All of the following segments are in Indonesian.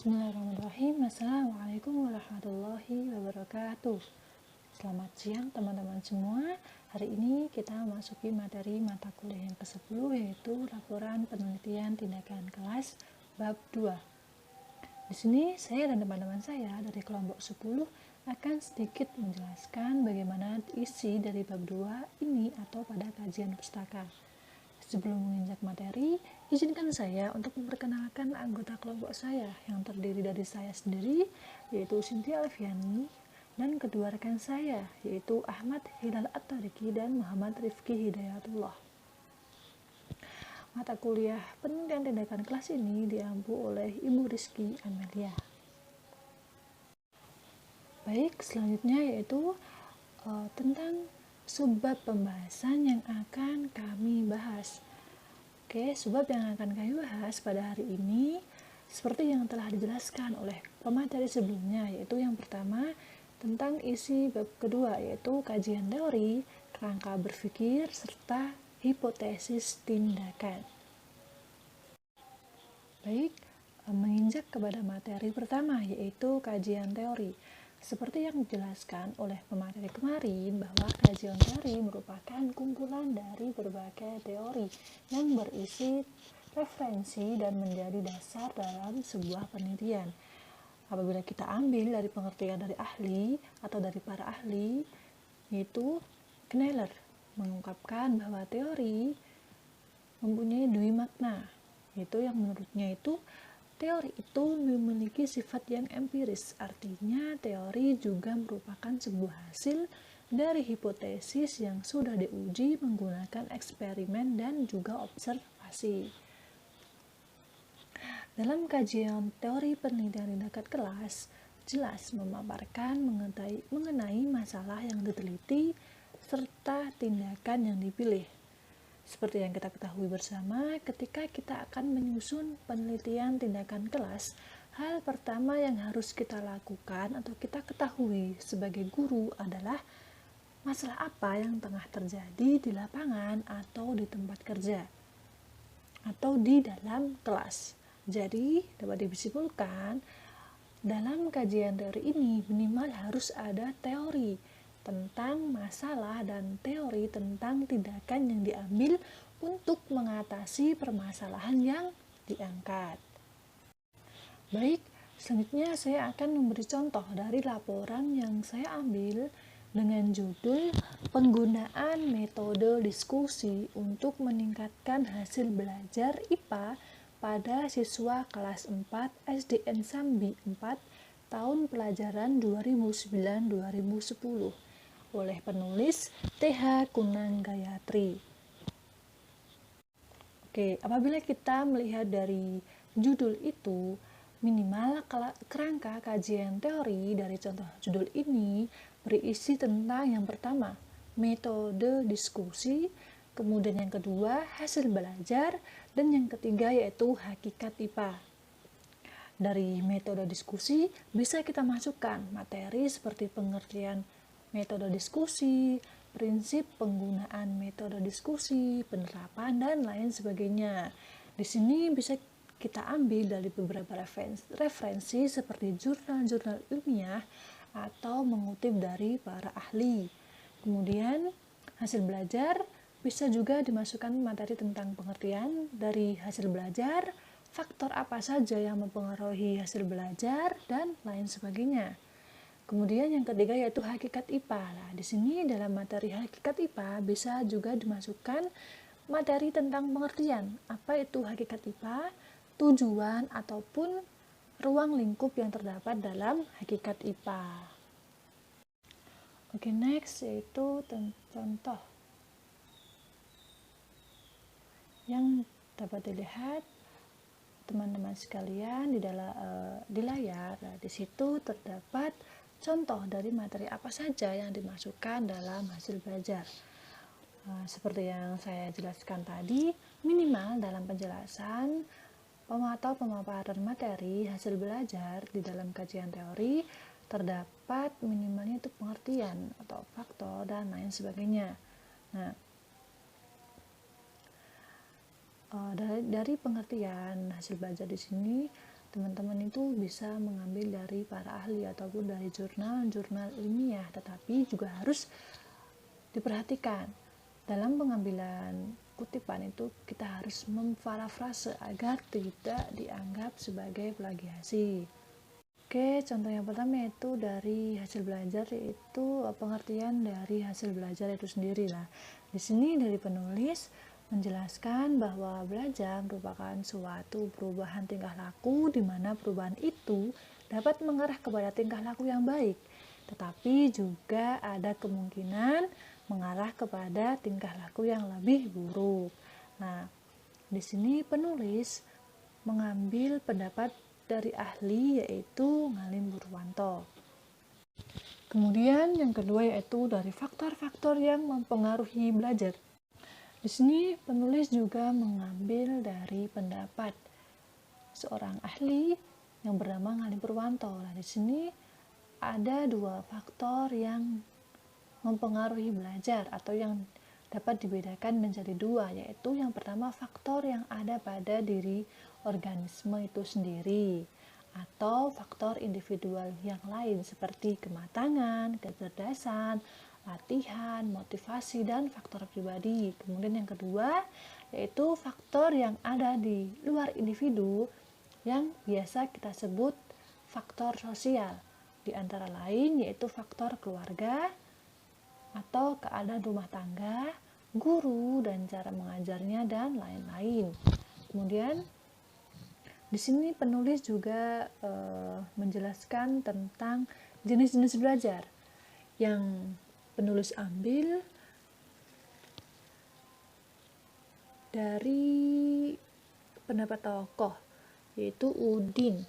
Bismillahirrahmanirrahim. Assalamualaikum warahmatullahi wabarakatuh. Selamat siang teman-teman semua. Hari ini kita memasuki materi mata kuliah yang ke-10, yaitu laporan penelitian tindakan kelas bab 2. Di sini saya dan teman-teman saya dari kelompok 10 akan sedikit menjelaskan bagaimana isi dari bab 2 ini atau pada kajian pustaka. Sebelum menginjak materi, izinkan saya untuk memperkenalkan anggota kelompok saya yang terdiri dari saya sendiri, yaitu Cynthia Alfiani, dan kedua rekan saya, yaitu Ahmad Hilal At-Tariqi dan Muhammad Rifki Hidayatullah. Mata kuliah penelitian tindakan kelas ini diampu oleh Ibu Rizky Amelia. Baik, selanjutnya yaitu tentang subbab pembahasan yang akan kami bahas. Oke, subbab yang akan kami bahas pada hari ini seperti yang telah dijelaskan oleh pemateri sebelumnya, yaitu yang pertama tentang isi bab kedua, yaitu kajian teori, kerangka berpikir, serta hipotesis tindakan. Baik, menginjak kepada materi pertama, yaitu kajian teori. Seperti yang dijelaskan oleh pemateri kemarin, bahwa kajian teori merupakan kumpulan dari berbagai teori yang berisi referensi dan menjadi dasar dalam sebuah penelitian. Apabila kita ambil dari pengertian dari ahli atau dari para ahli, yaitu Kneller mengungkapkan bahwa teori mempunyai dua makna, yaitu yang menurutnya itu teori itu memiliki sifat yang empiris, artinya teori juga merupakan sebuah hasil dari hipotesis yang sudah diuji menggunakan eksperimen dan juga observasi. Dalam kajian teori penelitian tindakan kelas, jelas memaparkan mengenai masalah yang diteliti serta tindakan yang dipilih. Seperti yang kita ketahui bersama, ketika kita akan menyusun penelitian tindakan kelas, hal pertama yang harus kita lakukan atau kita ketahui sebagai guru adalah masalah apa yang tengah terjadi di lapangan atau di tempat kerja atau di dalam kelas. Jadi, dapat disimpulkan, dalam kajian teori ini minimal harus ada teori tentang masalah dan teori tentang tindakan yang diambil untuk mengatasi permasalahan yang diangkat. Baik, selanjutnya saya akan memberi contoh dari laporan yang saya ambil dengan judul penggunaan metode diskusi untuk meningkatkan hasil belajar IPA pada siswa kelas 4 SDN Sambi 4 tahun pelajaran 2009-2010 oleh penulis TH Kunang Gayatri. Oke, apabila kita melihat dari judul itu, minimal kerangka kajian teori dari contoh judul ini berisi tentang yang pertama, metode diskusi, kemudian yang kedua, hasil belajar, dan yang ketiga yaitu hakikat IPA. Dari metode diskusi bisa kita masukkan materi seperti pengertian metode diskusi, prinsip penggunaan metode diskusi, penerapan, dan lain sebagainya. Di sini bisa kita ambil dari beberapa referensi seperti jurnal-jurnal ilmiah atau mengutip dari para ahli. Kemudian hasil belajar bisa juga dimasukkan materi tentang pengertian dari hasil belajar, faktor apa saja yang mempengaruhi hasil belajar, dan lain sebagainya. Kemudian yang ketiga yaitu hakikat IPA. Nah, di sini dalam materi hakikat IPA bisa juga dimasukkan materi tentang pengertian. Apa itu hakikat IPA, tujuan ataupun ruang lingkup yang terdapat dalam hakikat IPA. Oke, next yaitu contoh yang dapat dilihat teman-teman sekalian di layar. Nah, di situ terdapat contoh dari materi apa saja yang dimasukkan dalam hasil belajar. Seperti yang saya jelaskan tadi, minimal dalam penjelasan atau pemaparan materi hasil belajar di dalam kajian teori terdapat minimalnya itu pengertian atau faktor dan lain sebagainya. Nah, dari pengertian hasil belajar di sini teman-teman itu bisa mengambil dari para ahli ataupun dari jurnal-jurnal ilmiah, tetapi juga harus diperhatikan dalam pengambilan kutipan itu kita harus memparafrase agar tidak dianggap sebagai plagiasi. Oke, contoh yang pertama yaitu dari hasil belajar, yaitu pengertian dari hasil belajar itu sendiri lah. Di sini dari penulis menjelaskan bahwa belajar merupakan suatu perubahan tingkah laku di mana perubahan itu dapat mengarah kepada tingkah laku yang baik, tetapi juga ada kemungkinan mengarah kepada tingkah laku yang lebih buruk. Nah, di sini penulis mengambil pendapat dari ahli yaitu Ngalim Purwanto. Kemudian yang kedua yaitu dari faktor-faktor yang mempengaruhi belajar. Di sini penulis juga mengambil dari pendapat seorang ahli yang bernama Ngalim Purwanto. Nah, di sini ada dua faktor yang mempengaruhi belajar atau yang dapat dibedakan menjadi dua, yaitu yang pertama faktor yang ada pada diri organisme itu sendiri atau faktor individual yang lain seperti kematangan, kecerdasan, latihan, motivasi, dan faktor pribadi. Kemudian yang kedua yaitu faktor yang ada di luar individu yang biasa kita sebut faktor sosial, di antara lain yaitu faktor keluarga atau keadaan rumah tangga, guru dan cara mengajarnya, dan lain-lain. Kemudian di sini penulis juga menjelaskan tentang jenis-jenis belajar yang penulis ambil dari pendapat tokoh, yaitu Udin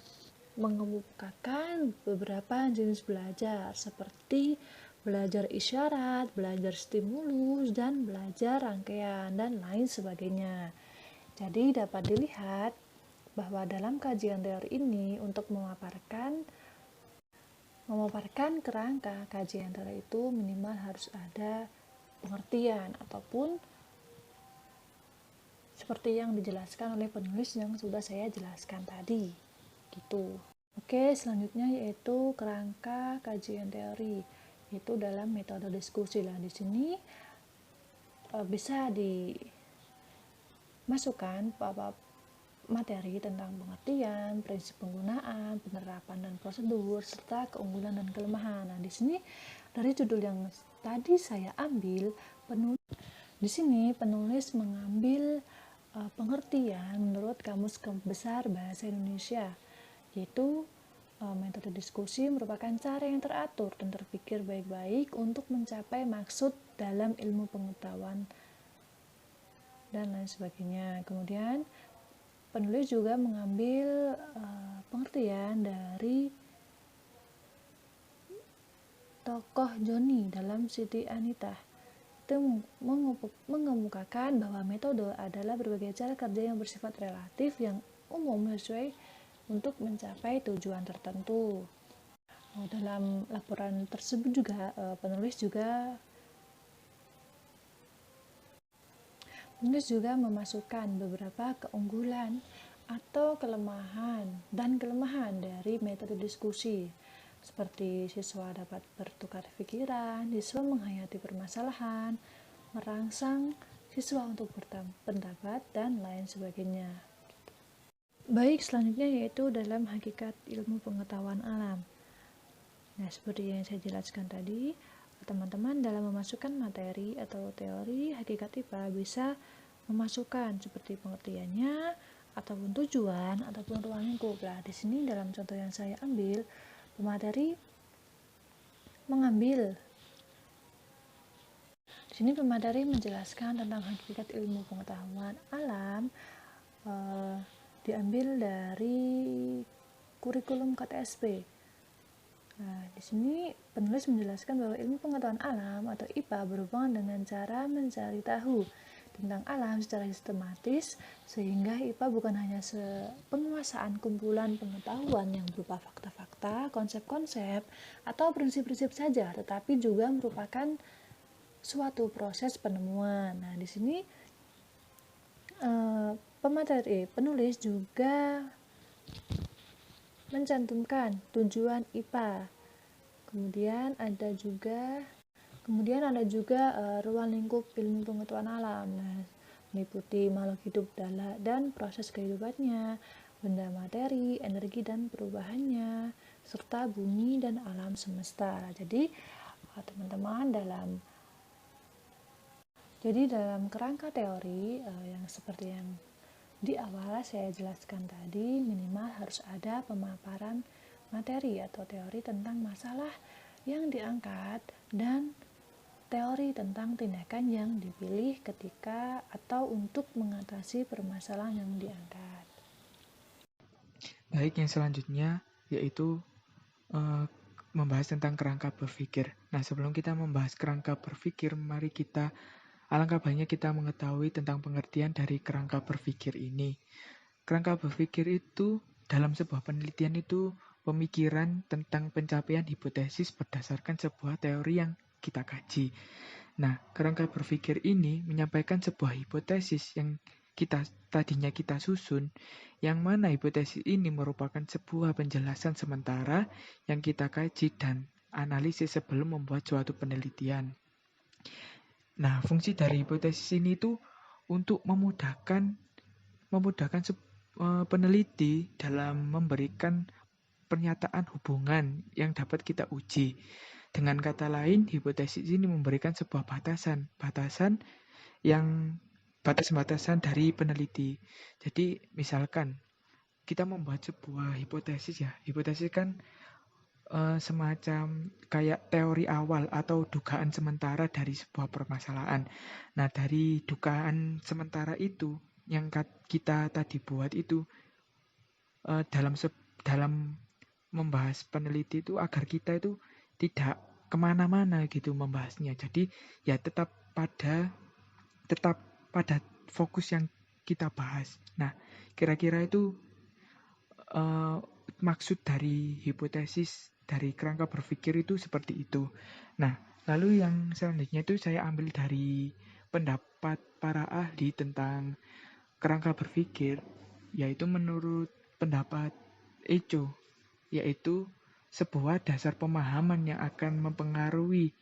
mengemukakan beberapa jenis belajar seperti belajar isyarat, belajar stimulus, dan belajar rangkaian, dan lain sebagainya. Jadi dapat dilihat bahwa dalam kajian teori ini untuk memaparkan kerangka kajian teori itu minimal harus ada pengertian ataupun seperti yang dijelaskan oleh penulis yang sudah saya jelaskan tadi. Gitu. Oke, selanjutnya yaitu kerangka kajian teori, yaitu dalam metode diskusi lah. Di sini bisa dimasukkan materi tentang pengertian, prinsip penggunaan, penerapan dan prosedur, serta keunggulan dan kelemahan. Nah, di sini dari judul yang tadi saya ambil, di sini penulis mengambil pengertian menurut Kamus Besar Bahasa Indonesia, yaitu metode diskusi merupakan cara yang teratur dan terpikir baik-baik untuk mencapai maksud dalam ilmu pengetahuan dan lain sebagainya. Kemudian penulis juga mengambil pengertian dari tokoh Joni dalam Siti Anita. Itu mengemukakan bahwa metode adalah berbagai cara kerja yang bersifat relatif yang umum sesuai untuk mencapai tujuan tertentu. Dalam laporan tersebut juga penulis juga memasukkan beberapa keunggulan atau kelemahan dari metode diskusi, seperti siswa dapat bertukar pikiran, siswa menghayati permasalahan, merangsang siswa untuk berpendapat, dan lain sebagainya. Baik, selanjutnya yaitu dalam hakikat ilmu pengetahuan alam. Nah, seperti yang saya jelaskan tadi, teman-teman dalam memasukkan materi atau teori hakikat IPA bisa memasukkan seperti pengertiannya, ataupun tujuan, ataupun ruang lingkup. Nah, di sini dalam contoh yang saya ambil, pemateri menjelaskan tentang hakikat ilmu pengetahuan alam, diambil dari kurikulum KTSP. Nah, di sini penulis menjelaskan bahwa ilmu pengetahuan alam atau IPA berhubungan dengan cara mencari tahu tentang alam secara sistematis, sehingga IPA bukan hanya penguasaan kumpulan pengetahuan yang berupa fakta-fakta, konsep-konsep, atau prinsip-prinsip saja, tetapi juga merupakan suatu proses penemuan. Nah, di sini penulis juga mencantumkan tujuan IPA. Kemudian ada juga ruang lingkup ilmu pengetahuan alam. Nah, meliputi makhluk hidup dan proses kehidupannya, benda materi, energi dan perubahannya, serta bumi dan alam semesta. Jadi, teman-teman dalam kerangka teori yang seperti yang di awal saya jelaskan tadi, minimal harus ada pemaparan materi atau teori tentang masalah yang diangkat dan teori tentang tindakan yang dipilih ketika atau untuk mengatasi permasalahan yang diangkat. Baik, yang selanjutnya yaitu membahas tentang kerangka berpikir. Nah, sebelum kita membahas kerangka berpikir, mari kita alangkah baiknya kita mengetahui tentang pengertian dari kerangka berpikir ini. Kerangka berpikir itu dalam sebuah penelitian itu pemikiran tentang pencapaian hipotesis berdasarkan sebuah teori yang kita kaji. Nah, kerangka berpikir ini menyampaikan sebuah hipotesis yang tadinya kita susun, yang mana hipotesis ini merupakan sebuah penjelasan sementara yang kita kaji dan analisis sebelum membuat suatu penelitian. Nah, fungsi dari hipotesis ini itu untuk memudahkan peneliti dalam memberikan pernyataan hubungan yang dapat kita uji. Dengan kata lain, hipotesis ini memberikan sebuah batasan yang batasan dari peneliti. Jadi, misalkan kita membuat sebuah hipotesis ya. Hipotesis kan semacam kayak teori awal atau dugaan sementara dari sebuah permasalahan. Nah, dari dugaan sementara itu yang kita tadi buat itu dalam membahas peneliti itu agar kita itu tidak kemana-mana gitu membahasnya. Jadi ya tetap pada fokus yang kita bahas. Nah, kira-kira itu maksud dari hipotesis dari kerangka berpikir itu seperti itu. Nah, lalu yang selanjutnya itu saya ambil dari pendapat para ahli tentang kerangka berpikir, yaitu menurut pendapat Eco, yaitu sebuah dasar pemahaman yang akan mempengaruhi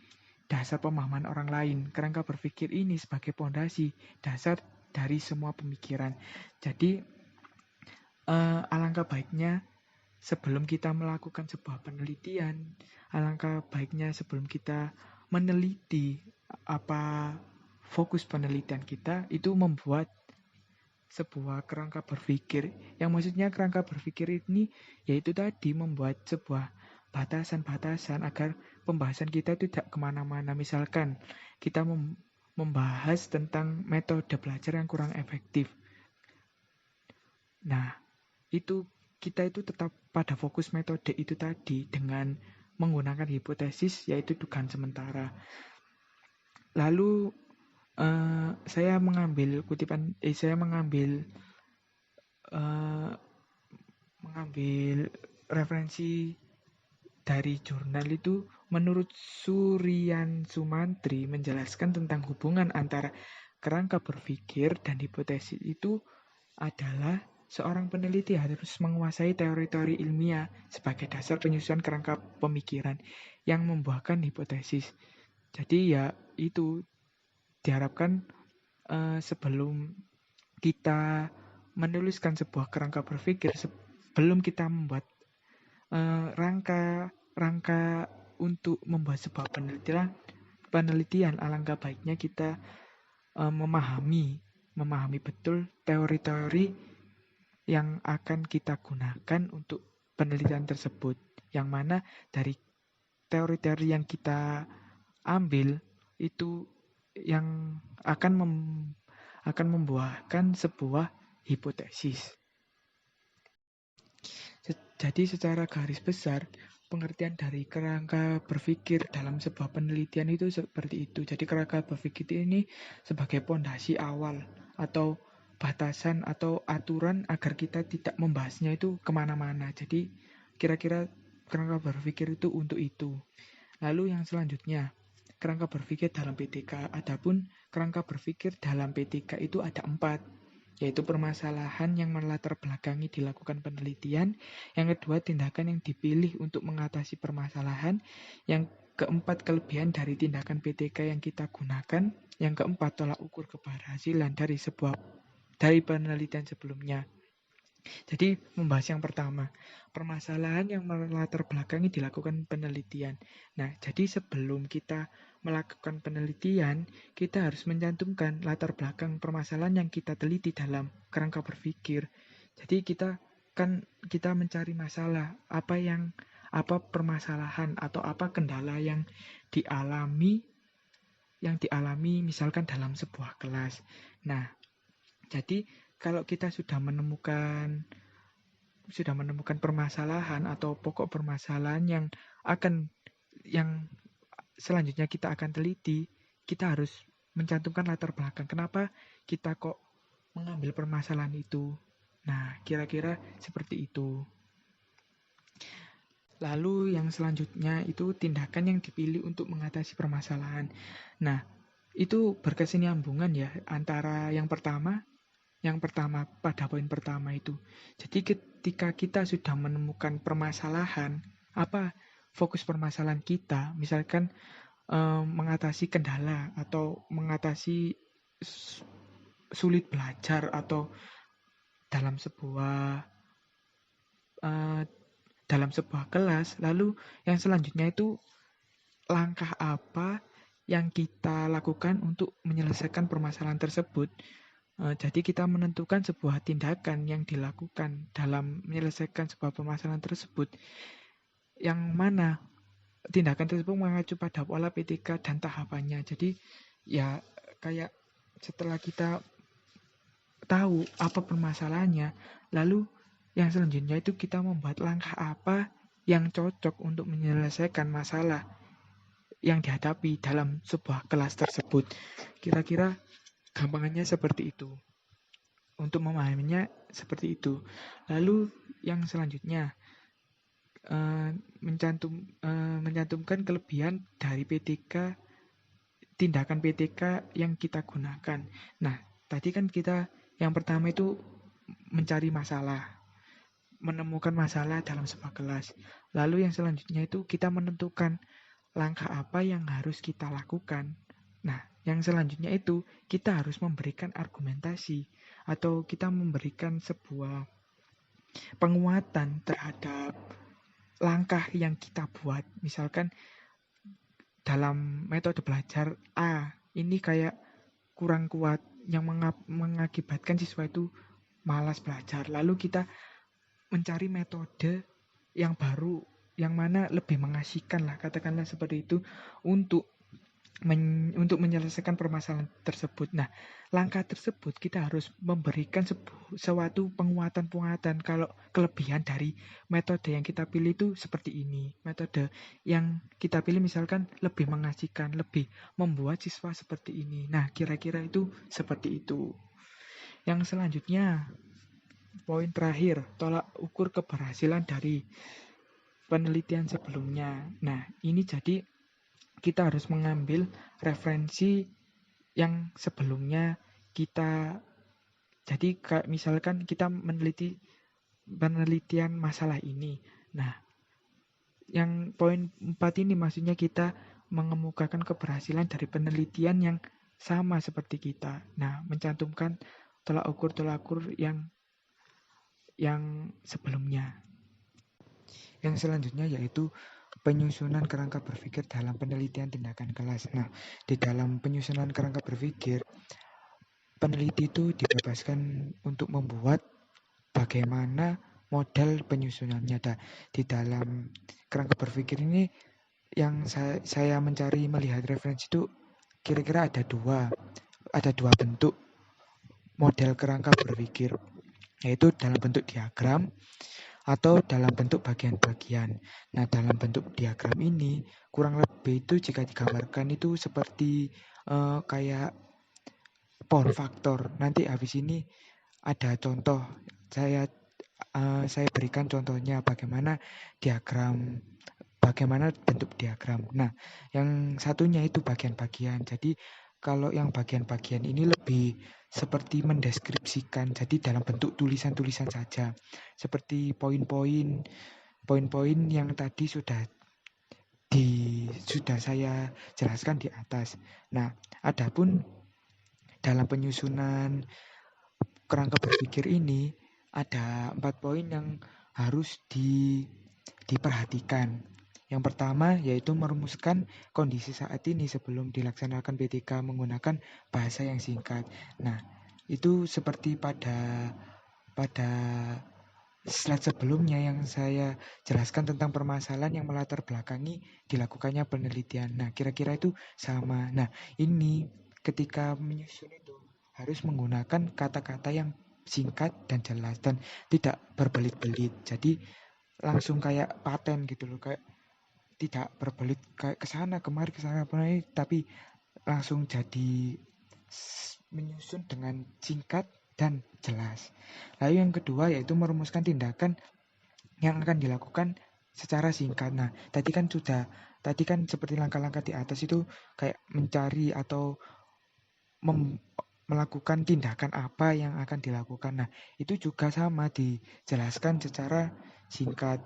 dasar pemahaman orang lain. Kerangka berpikir ini sebagai pondasi dasar dari semua pemikiran. Jadi, alangkah baiknya sebelum kita melakukan sebuah penelitian, alangkah baiknya sebelum kita meneliti apa fokus penelitian kita, itu membuat sebuah kerangka berpikir. Yang maksudnya kerangka berpikir ini yaitu tadi membuat sebuah batasan-batasan agar pembahasan kita tidak kemana-mana. Misalkan kita membahas tentang metode belajar yang kurang efektif. Nah, kita itu tetap pada fokus metode itu tadi dengan menggunakan hipotesis yaitu dugaan sementara. Lalu saya mengambil referensi dari jurnal itu. Menurut Suryan Sumantri menjelaskan tentang hubungan antara kerangka berpikir dan hipotesis itu adalah seorang peneliti harus menguasai teori-teori ilmiah sebagai dasar penyusunan kerangka pemikiran yang membuahkan hipotesis. Jadi ya itu diharapkan sebelum kita menuliskan sebuah kerangka berpikir, sebelum kita membuat rangka untuk membuat sebuah penelitian, alangkah baiknya kita memahami betul teori-teori yang akan kita gunakan untuk penelitian tersebut. Yang mana dari teori-teori yang kita ambil itu yang akan membuahkan sebuah hipotesis. Jadi secara garis besar, pengertian dari kerangka berpikir dalam sebuah penelitian itu seperti itu. Jadi kerangka berpikir ini sebagai pondasi awal atau batasan atau aturan agar kita tidak membahasnya itu kemana-mana. Jadi kira-kira kerangka berpikir itu untuk itu. Lalu yang selanjutnya, kerangka berpikir dalam PTK. Adapun kerangka berpikir dalam PTK itu ada 4. yaitu permasalahan yang melatar belakangi dilakukan penelitian. Yang kedua, tindakan yang dipilih untuk mengatasi permasalahan. Yang keempat, kelebihan dari tindakan PTK yang kita gunakan. Yang keempat, tolak ukur keberhasilan dari penelitian sebelumnya. Jadi membahas yang pertama, permasalahan yang melatar belakangi dilakukan penelitian. Nah, jadi sebelum kita melakukan penelitian, kita harus mencantumkan latar belakang permasalahan yang kita teliti dalam kerangka berpikir. Jadi kita mencari masalah, apa permasalahan atau apa kendala yang dialami misalkan dalam sebuah kelas. Nah, jadi kalau kita sudah menemukan permasalahan atau pokok permasalahan yang selanjutnya kita akan teliti, kita harus mencantumkan latar belakang. Kenapa kita kok mengambil permasalahan itu? Nah, kira-kira seperti itu. Lalu yang selanjutnya itu tindakan yang dipilih untuk mengatasi permasalahan. Nah, itu berkesinambungan ya antara yang pertama pada poin pertama itu. Jadi ketika kita sudah menemukan permasalahan, apa fokus permasalahan kita, misalkan mengatasi kendala atau mengatasi sulit belajar atau dalam sebuah kelas, lalu yang selanjutnya itu langkah apa yang kita lakukan untuk menyelesaikan permasalahan tersebut. Jadi kita menentukan sebuah tindakan yang dilakukan dalam menyelesaikan sebuah permasalahan tersebut, yang mana tindakan tersebut mengacu pada pola PTK dan tahapannya. Jadi ya kayak setelah kita tahu apa permasalahannya, lalu yang selanjutnya itu kita membuat langkah apa yang cocok untuk menyelesaikan masalah yang dihadapi dalam sebuah kelas tersebut. Kira-kira gampangannya seperti itu. Untuk memahaminya seperti itu. Lalu yang selanjutnya mencantumkan kelebihan dari PTK, tindakan PTK yang kita gunakan. Nah, tadi kan kita yang pertama itu mencari masalah, menemukan masalah dalam sebuah kelas. Lalu yang selanjutnya itu kita menentukan langkah apa yang harus kita lakukan. Nah, yang selanjutnya itu kita harus memberikan argumentasi atau kita memberikan sebuah penguatan terhadap langkah yang kita buat. Misalkan dalam metode belajar A, ini kayak kurang kuat yang mengakibatkan siswa itu malas belajar. Lalu kita mencari metode yang baru, yang mana lebih mengasihkan lah, katakanlah seperti itu, untuk menyelesaikan permasalahan tersebut. Nah, langkah tersebut kita harus memberikan suatu penguatan-penguatan. Kalau kelebihan dari metode yang kita pilih itu seperti ini. Metode yang kita pilih misalkan lebih mengasihkan, lebih membuat siswa seperti ini. Nah, kira-kira itu seperti itu. Yang selanjutnya, poin terakhir, tolak ukur keberhasilan dari penelitian sebelumnya. Nah, ini jadi kita harus mengambil referensi yang sebelumnya kita. Jadi misalkan kita meneliti penelitian masalah ini. Nah, yang poin 4 ini maksudnya kita mengemukakan keberhasilan dari penelitian yang sama seperti kita. Nah, mencantumkan tolak ukur yang sebelumnya. Yang selanjutnya yaitu penyusunan kerangka berpikir dalam penelitian tindakan kelas. Nah, di dalam penyusunan kerangka berpikir, peneliti itu dibebaskan untuk membuat bagaimana model penyusunannya. Di dalam kerangka berpikir ini yang saya mencari melihat referensi itu kira-kira ada dua bentuk model kerangka berpikir, yaitu dalam bentuk diagram atau dalam bentuk bagian-bagian. Nah, dalam bentuk diagram ini kurang lebih itu jika digambarkan itu seperti kayak power factor. Nanti habis ini ada contoh. Saya berikan contohnya bagaimana bentuk diagram. Nah, yang satunya itu bagian-bagian. Jadi kalau yang bagian-bagian ini lebih seperti mendeskripsikan, jadi dalam bentuk tulisan-tulisan saja, seperti poin-poin yang tadi sudah saya jelaskan di atas. Nah, adapun dalam penyusunan kerangka berpikir ini ada 4 poin yang harus diperhatikan. Yang pertama yaitu merumuskan kondisi saat ini sebelum dilaksanakan PTK menggunakan bahasa yang singkat. Nah, itu seperti pada slide sebelumnya yang saya jelaskan tentang permasalahan yang melatar belakangi dilakukannya penelitian. Nah, kira-kira itu sama. Nah, ini ketika menyusun itu harus menggunakan kata-kata yang singkat dan jelas dan tidak berbelit-belit. Jadi langsung kayak paten gitu loh, kayak tidak berbelit kayak kesana kemari, tapi langsung jadi menyusun dengan singkat dan jelas. Lalu yang kedua yaitu merumuskan tindakan yang akan dilakukan secara singkat. Nah, tadi kan seperti langkah-langkah di atas itu kayak mencari atau melakukan tindakan apa yang akan dilakukan. Nah, itu juga sama dijelaskan secara singkat.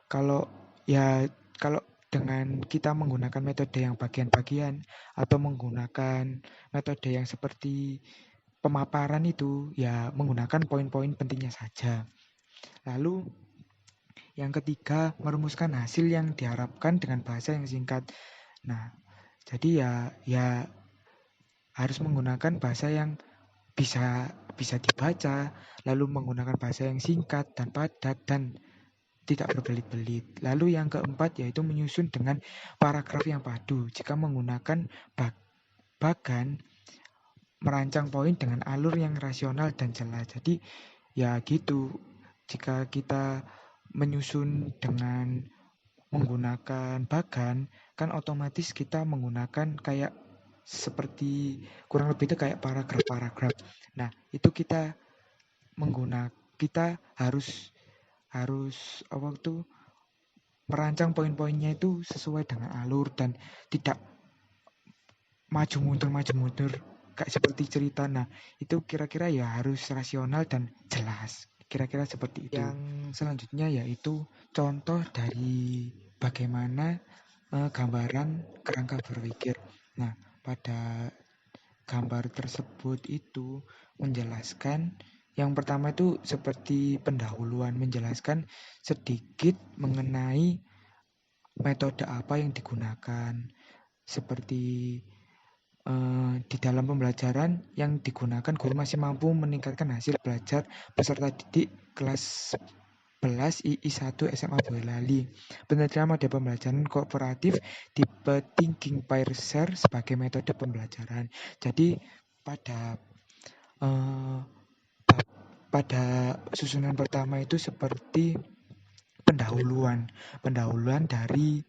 Kalau kalau dengan kita menggunakan metode yang bagian-bagian atau menggunakan metode yang seperti pemaparan itu ya menggunakan poin-poin pentingnya saja. Lalu yang ketiga, merumuskan hasil yang diharapkan dengan bahasa yang singkat. Nah, jadi ya harus menggunakan bahasa yang bisa dibaca, lalu menggunakan bahasa yang singkat dan padat dan tidak berbelit-belit. Lalu yang keempat yaitu menyusun dengan paragraf yang padu. Jika menggunakan bagan, merancang poin dengan alur yang rasional dan jelas. Jadi ya gitu. Jika kita menyusun dengan menggunakan bagan, kan otomatis kita menggunakan kayak seperti kurang lebih itu kayak paragraf-paragraf. Nah, itu kita harus waktu merancang poin-poinnya itu sesuai dengan alur dan tidak maju mundur kayak seperti cerita. Nah, itu kira-kira ya harus rasional dan jelas. Kira-kira seperti itu. Yang selanjutnya yaitu contoh dari bagaimana gambaran kerangka berpikir. Nah, pada gambar tersebut itu menjelaskan yang pertama itu seperti pendahuluan, menjelaskan sedikit mengenai metode apa yang digunakan, seperti di dalam pembelajaran yang digunakan guru masih mampu meningkatkan hasil belajar peserta didik kelas 11 II1 SMA Boyolali. Penelitian mode pembelajaran kooperatif tipe thinking pair share sebagai metode pembelajaran. Jadi eh, pada susunan pertama itu seperti pendahuluan dari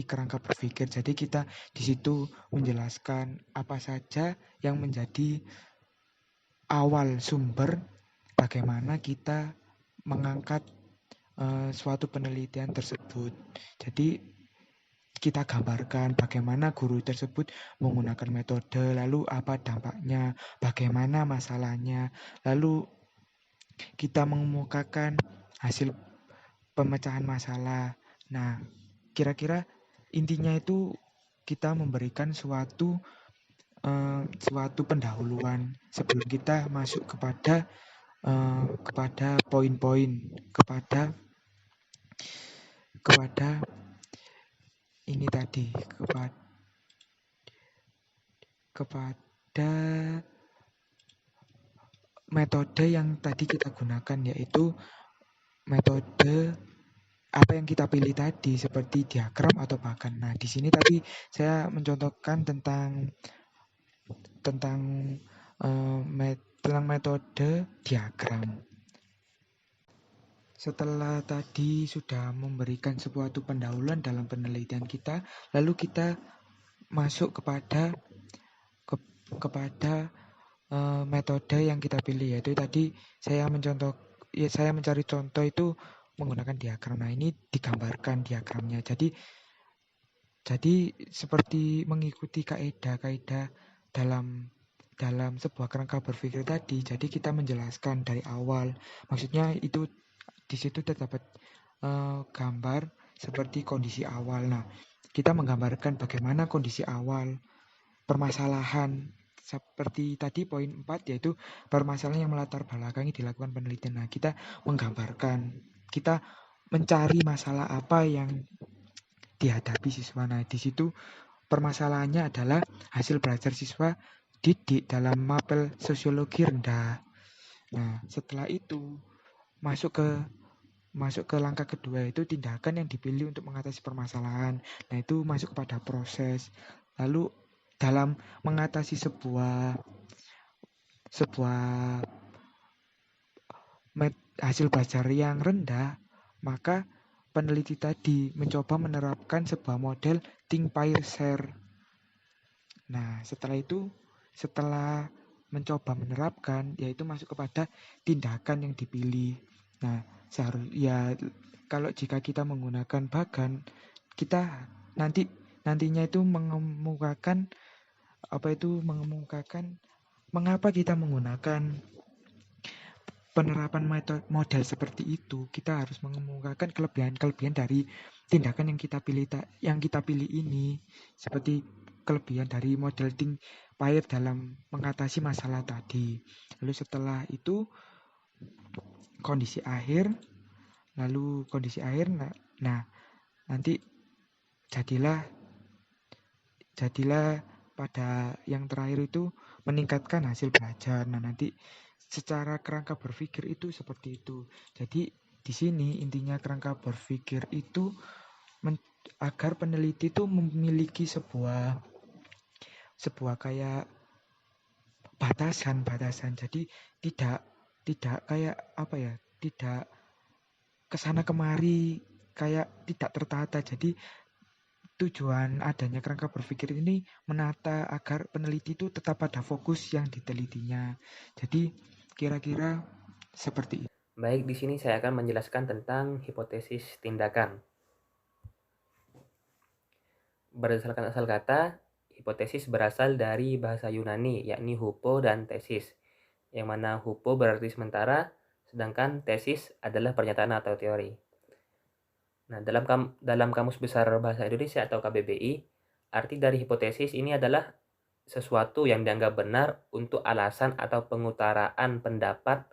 kerangka berpikir. Jadi kita di situ menjelaskan apa saja yang menjadi awal sumber bagaimana kita mengangkat suatu penelitian tersebut. Jadi kita gambarkan bagaimana guru tersebut menggunakan metode, lalu apa dampaknya, bagaimana masalahnya, lalu kita mengemukakan hasil pemecahan masalah. Nah, kira-kira intinya itu kita memberikan suatu pendahuluan sebelum kita masuk kepada poin-poin, kepada ini tadi, kepada metode yang tadi kita gunakan, yaitu metode apa yang kita pilih tadi seperti diagram atau bagan. Nah, di sini tadi saya mencontohkan tentang metode diagram. Setelah tadi sudah memberikan suatu pendahuluan dalam penelitian kita, lalu kita masuk kepada metode yang kita pilih, yaitu tadi saya mencari contoh itu menggunakan diagram. Nah, ini digambarkan diagramnya. Jadi Jadi seperti mengikuti kaidah-kaidah dalam dalam sebuah kerangka berpikir tadi. Jadi kita menjelaskan dari awal. Maksudnya itu di situ terdapat gambar seperti kondisi awal. Nah, kita menggambarkan bagaimana kondisi awal permasalahan seperti tadi poin 4 yaitu permasalahan yang melatar belakangi dilakukan penelitian. Nah, kita menggambarkan, kita mencari masalah apa yang dihadapi siswa. Nah, di situ permasalahannya adalah hasil belajar siswa didik dalam mapel sosiologi rendah. Nah, setelah itu masuk ke langkah kedua, itu tindakan yang dipilih untuk mengatasi permasalahan. Nah, itu masuk kepada proses. Lalu dalam mengatasi sebuah sebuah hasil belajar yang rendah, maka peneliti tadi mencoba menerapkan sebuah model think pair share. Nah, setelah mencoba menerapkan, yaitu masuk kepada tindakan yang dipilih. Nah, ya kalau jika kita menggunakan bagan, kita nantinya itu mengemukakan mengapa kita menggunakan penerapan model seperti itu. Kita harus mengemukakan kelebihan-kelebihan dari tindakan yang kita pilih ini, seperti kelebihan dari model think pair dalam mengatasi masalah tadi. Lalu setelah itu kondisi akhir, nah nanti jadilah pada yang terakhir itu meningkatkan hasil belajar. Nah, nanti secara kerangka berpikir itu seperti itu. Jadi di sini intinya kerangka berpikir itu agar peneliti itu memiliki sebuah kayak batasan. Jadi tidak kayak tidak kesana kemari, kayak tidak tertata. Jadi tujuan adanya kerangka berpikir ini menata agar peneliti itu tetap pada fokus yang ditelitinya. Jadi kira-kira seperti itu. Baik, di sini saya akan menjelaskan tentang hipotesis tindakan. Berdasarkan asal kata, hipotesis berasal dari bahasa Yunani, yakni hupo dan tesis, yang mana hupo berarti sementara, sedangkan tesis adalah pernyataan atau teori. Nah, dalam Kamus Besar Bahasa Indonesia atau KBBI, arti dari hipotesis ini adalah sesuatu yang dianggap benar untuk alasan atau pengutaraan pendapat,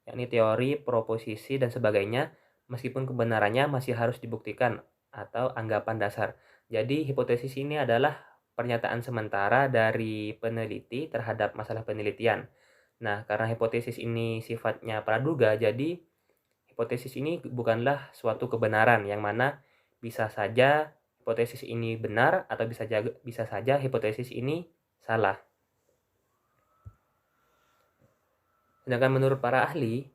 yakni teori, proposisi, dan sebagainya, meskipun kebenarannya masih harus dibuktikan atau anggapan dasar. Jadi, hipotesis ini adalah pernyataan sementara dari peneliti terhadap masalah penelitian. Nah, karena hipotesis ini sifatnya praduga, jadi hipotesis ini bukanlah suatu kebenaran, yang mana bisa saja hipotesis ini benar atau bisa saja hipotesis ini salah. Sedangkan menurut para ahli,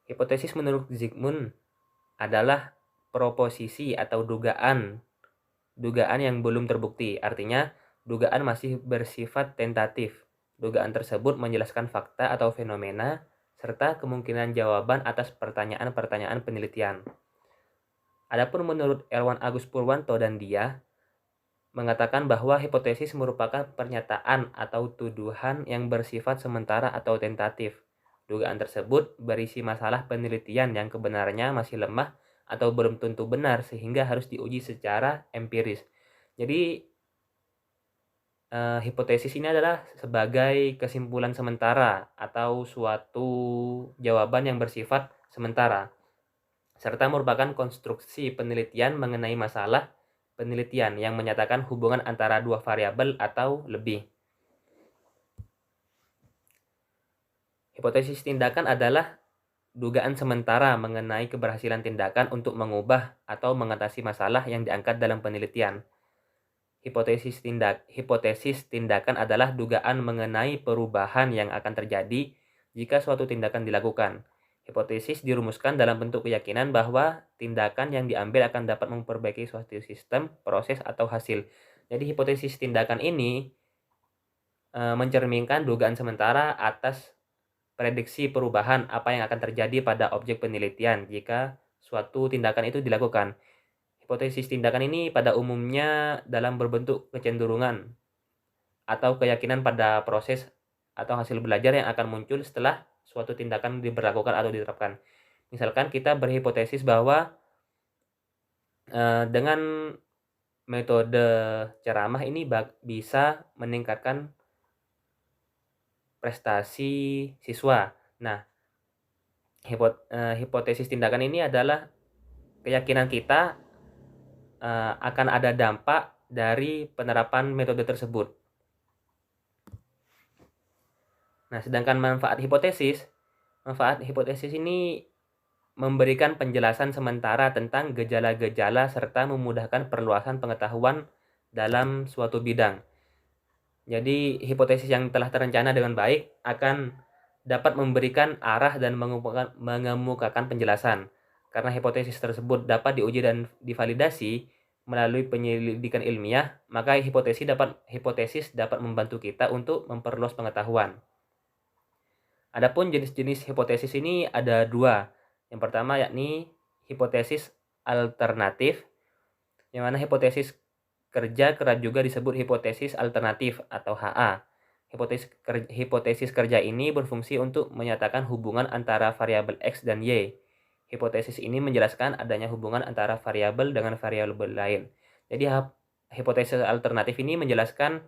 hipotesis menurut Zygmunt adalah proposisi atau dugaan yang belum terbukti. Artinya, dugaan masih bersifat tentatif. Dugaan tersebut menjelaskan fakta atau fenomena serta kemungkinan jawaban atas pertanyaan-pertanyaan penelitian. Adapun menurut Erwan Agus Purwanto dan dia mengatakan bahwa hipotesis merupakan pernyataan atau tuduhan yang bersifat sementara atau tentatif. Dugaan tersebut berisi masalah penelitian yang kebenarannya masih lemah atau belum tentu benar sehingga harus diuji secara empiris. Jadi hipotesis ini adalah sebagai kesimpulan sementara atau suatu jawaban yang bersifat sementara, serta merupakan konstruksi penelitian mengenai masalah penelitian yang menyatakan hubungan antara dua variabel atau lebih. Hipotesis tindakan adalah dugaan sementara mengenai keberhasilan tindakan untuk mengubah atau mengatasi masalah yang diangkat dalam penelitian. Hipotesis tindakan adalah dugaan mengenai perubahan yang akan terjadi jika suatu tindakan dilakukan. Hipotesis dirumuskan dalam bentuk keyakinan bahwa tindakan yang diambil akan dapat memperbaiki suatu sistem, proses, atau hasil. Jadi hipotesis tindakan ini mencerminkan dugaan sementara atas prediksi perubahan apa yang akan terjadi pada objek penelitian jika suatu tindakan itu dilakukan. hipotesis tindakan ini pada umumnya dalam berbentuk kecenderungan atau keyakinan pada proses atau hasil belajar yang akan muncul setelah suatu tindakan diberlakukan atau diterapkan. Misalkan kita berhipotesis bahwa dengan metode ceramah ini bisa meningkatkan prestasi siswa. Nah, hipotesis tindakan ini adalah keyakinan kita akan ada dampak dari penerapan metode tersebut. Nah, sedangkan manfaat hipotesis ini memberikan penjelasan sementara tentang gejala-gejala serta memudahkan perluasan pengetahuan dalam suatu bidang. Jadi, hipotesis yang telah terencana dengan baik akan dapat memberikan arah dan mengemukakan penjelasan. Karena hipotesis tersebut dapat diuji dan divalidasi melalui penyelidikan ilmiah, maka hipotesis dapat membantu kita untuk memperluas pengetahuan. Adapun jenis-jenis hipotesis ini ada 2. Yang pertama yakni hipotesis alternatif, yang mana hipotesis kerja kerap juga disebut hipotesis alternatif atau HA. Hipotesis kerja ini berfungsi untuk menyatakan hubungan antara variabel X dan Y. Hipotesis ini menjelaskan adanya hubungan antara variabel dengan variabel lain. Jadi hipotesis alternatif ini menjelaskan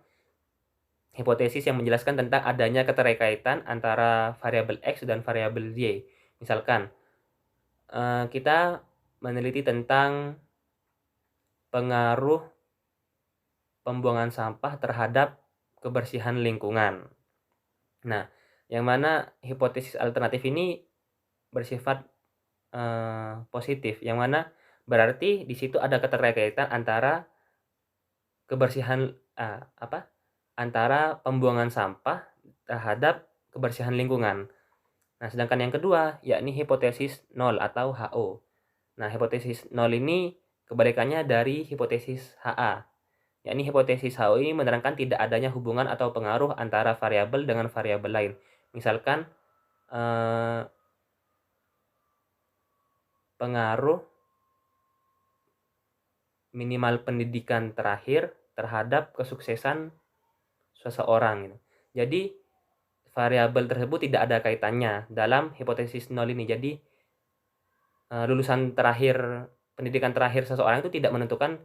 hipotesis yang menjelaskan tentang adanya keterkaitan antara variabel X dan variabel Y. Misalkan, kita meneliti tentang pengaruh pembuangan sampah terhadap kebersihan lingkungan. Nah, yang mana hipotesis alternatif ini bersifat positif, yang mana berarti di situ ada keterkaitan antara kebersihan antara pembuangan sampah terhadap kebersihan lingkungan. Nah, sedangkan yang kedua yakni hipotesis nol atau HO. Nah, hipotesis nol ini kebalikannya dari hipotesis HA. Yakni hipotesis HO ini menerangkan tidak adanya hubungan atau pengaruh antara variabel dengan variabel lain. Misalkan pengaruh minimal pendidikan terakhir terhadap kesuksesan seseorang gitu. Jadi variabel tersebut tidak ada kaitannya dalam hipotesis nol ini. Jadi lulusan terakhir, pendidikan terakhir seseorang itu tidak menentukan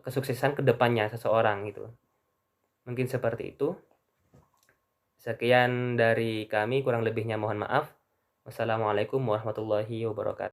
kesuksesan kedepannya seseorang gitu. Mungkin seperti itu. Sekian dari kami, kurang lebihnya mohon maaf. Wassalamualaikum warahmatullahi wabarakatuh.